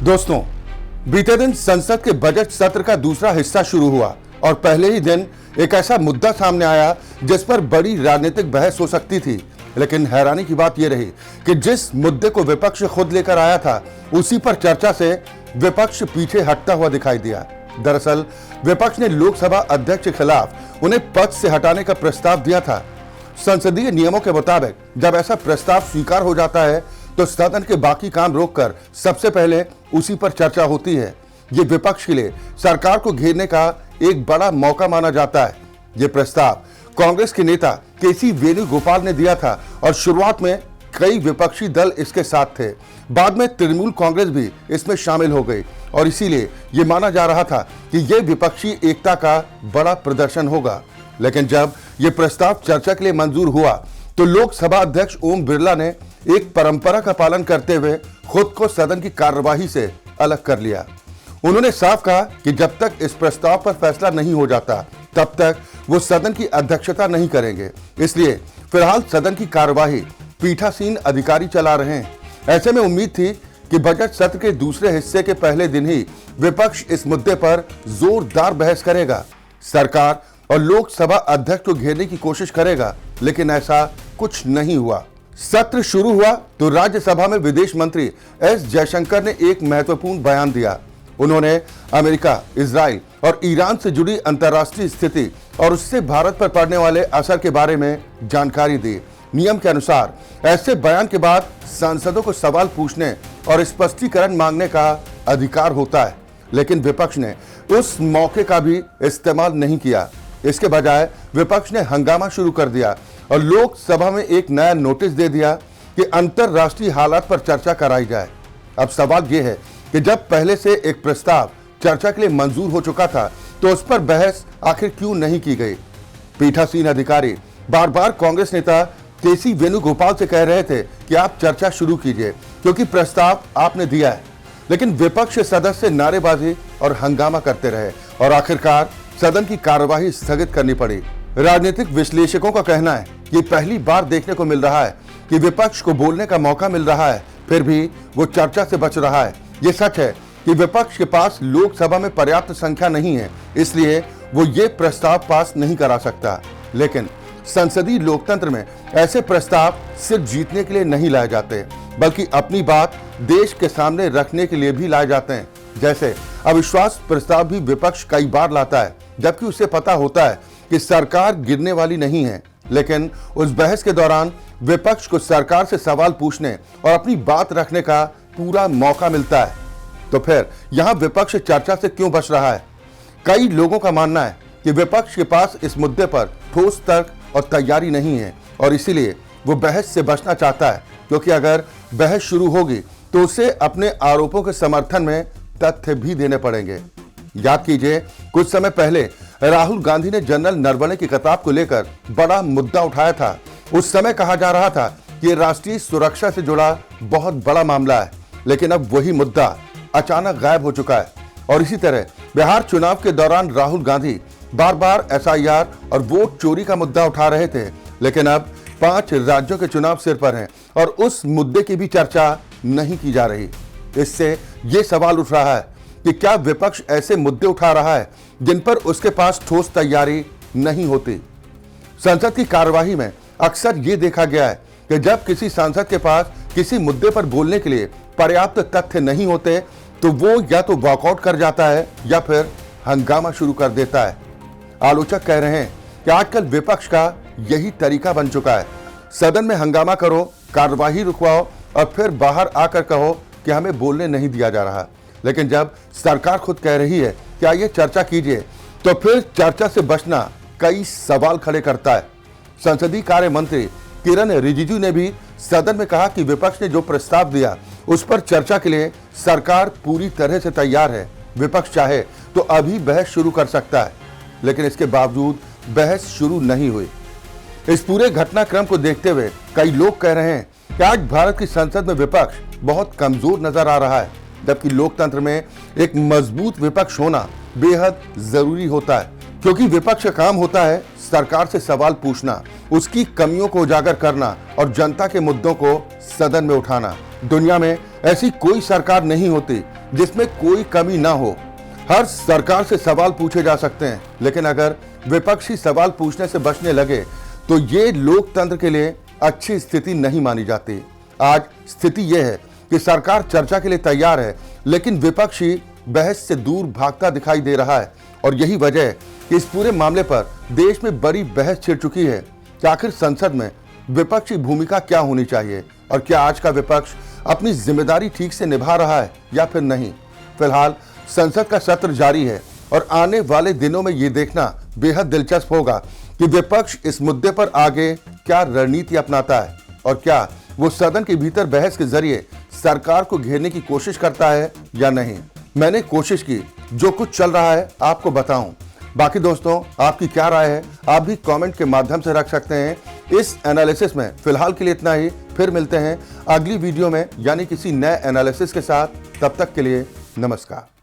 दोस्तों, बीते दिन संसद के बजट सत्र का दूसरा हिस्सा शुरू हुआ और पहले ही दिन एक ऐसा मुद्दा सामने आया जिस पर बड़ी राजनीतिक बहस हो सकती थी। लेकिन हैरानी की बात यह रही कि जिस मुद्दे को विपक्ष खुद लेकर आया था, उसी पर चर्चा से विपक्ष पीछे हटता हुआ दिखाई दिया। दरअसल विपक्ष ने लोकसभा अध्यक्ष के खिलाफ उन्हें पद से हटाने का प्रस्ताव दिया था। संसदीय नियमों के मुताबिक जब ऐसा प्रस्ताव स्वीकार हो जाता है तो सदन के बाकी काम रोककर सबसे पहले उसी पर चर्चा होती है। ये विपक्ष के लिए सरकार को घेरने का एक बड़ा मौका माना जाता है। ये प्रस्ताव कांग्रेस के नेता केसी वेणुगोपाल ने दिया था और शुरुआत में कई विपक्षी दल इसके साथ थे। बाद में तृणमूल कांग्रेस भी इसमें शामिल हो गई और इसीलिए ये माना जा रहा था कि ये विपक्षी एकता का बड़ा प्रदर्शन होगा। लेकिन जब ये प्रस्ताव चर्चा के लिए मंजूर हुआ तो लोकसभा अध्यक्ष ओम बिरला ने एक परंपरा का पालन करते हुए खुद को सदन की कार्यवाही से अलग कर लिया। उन्होंने साफ कहा कि जब तक इस प्रस्ताव पर फैसला नहीं हो जाता तब तक वो सदन की अध्यक्षता नहीं करेंगे। इसलिए फिलहाल सदन की कार्यवाही पीठासीन अधिकारी चला रहे हैं। ऐसे में उम्मीद थी कि बजट सत्र के दूसरे हिस्से के पहले दिन ही विपक्ष इस मुद्दे पर जोरदार बहस करेगा, सरकार और लोकसभा अध्यक्ष को घेरने की कोशिश करेगा। लेकिन ऐसा कुछ नहीं हुआ। सत्र शुरू हुआ तो राज्यसभा में विदेश मंत्री एस जयशंकर ने एक महत्वपूर्ण बयान दिया। उन्होंने अमेरिका, इजराइल और ईरान से जुड़ी अंतर्राष्ट्रीय स्थिति और उससे भारत पर पड़ने वाले असर के बारे में जानकारी दी। नियम के अनुसार ऐसे बयान के बाद सांसदों को सवाल पूछने और स्पष्टीकरण मांगने का अधिकार होता है, लेकिन विपक्ष ने उस मौके का भी इस्तेमाल नहीं किया। इसके बजाय विपक्ष ने हंगामा शुरू कर दिया और लोकसभा में एक नया नोटिस दे दिया कि अंतर्राष्ट्रीय हालात पर चर्चा कराई जाए। अब सवाल यह है कि जब पहले से एक प्रस्ताव चर्चा के लिए मंजूर हो चुका था तो उस पर बहस आखिर क्यों नहीं की गई। पीठासीन अधिकारी बार बार कांग्रेस नेता केसी वेणुगोपाल से कह रहे थे कि आप चर्चा शुरू कीजिए क्योंकि प्रस्ताव आपने दिया है, लेकिन विपक्ष सदस्य नारेबाजी और हंगामा करते रहे और आखिरकार सदन की कार्यवाही स्थगित करनी पड़ी। राजनीतिक विश्लेषकों का कहना है कि पहली बार देखने को मिल रहा है कि विपक्ष को बोलने का मौका मिल रहा है, फिर भी वो चर्चा से बच रहा है। ये सच है कि विपक्ष के पास लोकसभा में पर्याप्त संख्या नहीं है, इसलिए वो ये प्रस्ताव पास नहीं करा सकता। लेकिन संसदीय लोकतंत्र में ऐसे प्रस्ताव सिर्फ जीतने के लिए नहीं लाए जाते, बल्कि अपनी बात देश के सामने रखने के लिए भी लाए जाते हैं। जैसे अविश्वास प्रस्ताव भी विपक्ष कई बार लाता है, जबकि उसे पता होता है कि सरकार गिरने वाली नहीं है, लेकिन उस बहस के दौरान विपक्ष को सरकार से सवाल पूछने और अपनी बात रखने का पूरा मौका मिलता है। तो फिर यहां विपक्ष चर्चा से क्यों बच रहा है? कई लोगों का मानना है कि विपक्ष के पास इस मुद्दे पर ठोस तर्क और तैयारी नहीं है और इसीलिए वो बहस से बचना चाहता है, क्योंकि अगर बहस शुरू होगी तो उसे अपने आरोपों के समर्थन में तथ्य भी देने पड़ेंगे। याद कीजिए, कुछ समय पहले राहुल गांधी ने जनरल नरवणे की किताब को लेकर बड़ा मुद्दा उठाया था। उस समय कहा जा रहा था कि राष्ट्रीय सुरक्षा से जुड़ा बहुत बड़ा मामला है, लेकिन अब वही मुद्दा अचानक गायब हो चुका है। और इसी तरह बिहार चुनाव के दौरान राहुल गांधी बार बार एसआईआर और वोट चोरी का मुद्दा उठा रहे थे, लेकिन अब 5 राज्यों के चुनाव सिर पर हैं और उस मुद्दे की भी चर्चा नहीं की जा रही। इससे ये सवाल उठ रहा है कि क्या विपक्ष ऐसे मुद्दे उठा रहा है जिन पर उसके पास ठोस तैयारी नहीं होती। संसद की कार्यवाही में अक्सर ये देखा गया है कि जब किसी सांसद के पास किसी मुद्दे पर बोलने के लिए पर्याप्त तथ्य नहीं होते तो वो या तो वॉकआउट कर जाता है या फिर हंगामा शुरू कर देता है। आलोचक कह रहे हैं कि आजकल विपक्ष का यही तरीका बन चुका है। सदन में हंगामा करो, कार्यवाही रुकवाओ और फिर बाहर आकर कहो कि हमें बोलने नहीं दिया जा रहा। लेकिन जब सरकार खुद कह रही है कि आइए चर्चा कीजिए, तो फिर चर्चा से बचना कई सवाल खड़े करता है। संसदीय कार्य मंत्री किरण रिजिजू ने भी सदन में कहा कि विपक्ष ने जो प्रस्ताव दिया उस पर चर्चा के लिए सरकार पूरी तरह से तैयार है। विपक्ष चाहे तो अभी बहस शुरू कर सकता है, लेकिन इसके बावजूद बहस शुरू नहीं हुई। इस पूरे घटनाक्रम को देखते हुए कई लोग कह रहे हैं कि आज भारत की संसद में विपक्ष बहुत कमजोर नजर आ रहा है, जबकि लोकतंत्र में एक मजबूत विपक्ष होना बेहद जरूरी होता है, क्योंकि विपक्ष का काम होता है सरकार से सवाल पूछना, उसकी कमियों को उजागर करना और जनता के मुद्दों को सदन में उठाना। दुनिया में ऐसी कोई सरकार नहीं होती जिसमें कोई कमी ना हो। हर सरकार से सवाल पूछे जा सकते हैं, लेकिन अगर विपक्षी सवाल पूछने से बचने लगे तो ये लोकतंत्र के लिए अच्छी स्थिति नहीं मानी जाती। आज स्थिति यह है कि सरकार चर्चा के लिए तैयार है, लेकिन विपक्षी बहस से दूर भागता दिखाई दे रहा है। और यही वजह है कि इस पूरे मामले पर देश में बड़ी बहस छिड़ चुकी है कि आखिर संसद में विपक्षी भूमिका क्या होनी चाहिए और क्या आज का विपक्ष अपनी जिम्मेदारी ठीक से निभा रहा है या फिर नहीं। फिलहाल संसद का सत्र जारी है और आने वाले दिनों में ये देखना बेहद दिलचस्प होगा कि विपक्ष इस मुद्दे पर आगे क्या रणनीति अपनाता है और क्या वो सदन के भीतर बहस के जरिए सरकार को घेरने की कोशिश करता है या नहीं। मैंने कोशिश की जो कुछ चल रहा है आपको बताऊं। बाकी दोस्तों, आपकी क्या राय है आप भी कमेंट के माध्यम से रख सकते हैं इस एनालिसिस में। फिलहाल के लिए इतना ही, फिर मिलते हैं अगली वीडियो में यानी किसी नए एनालिसिस के साथ। तब तक के लिए नमस्कार।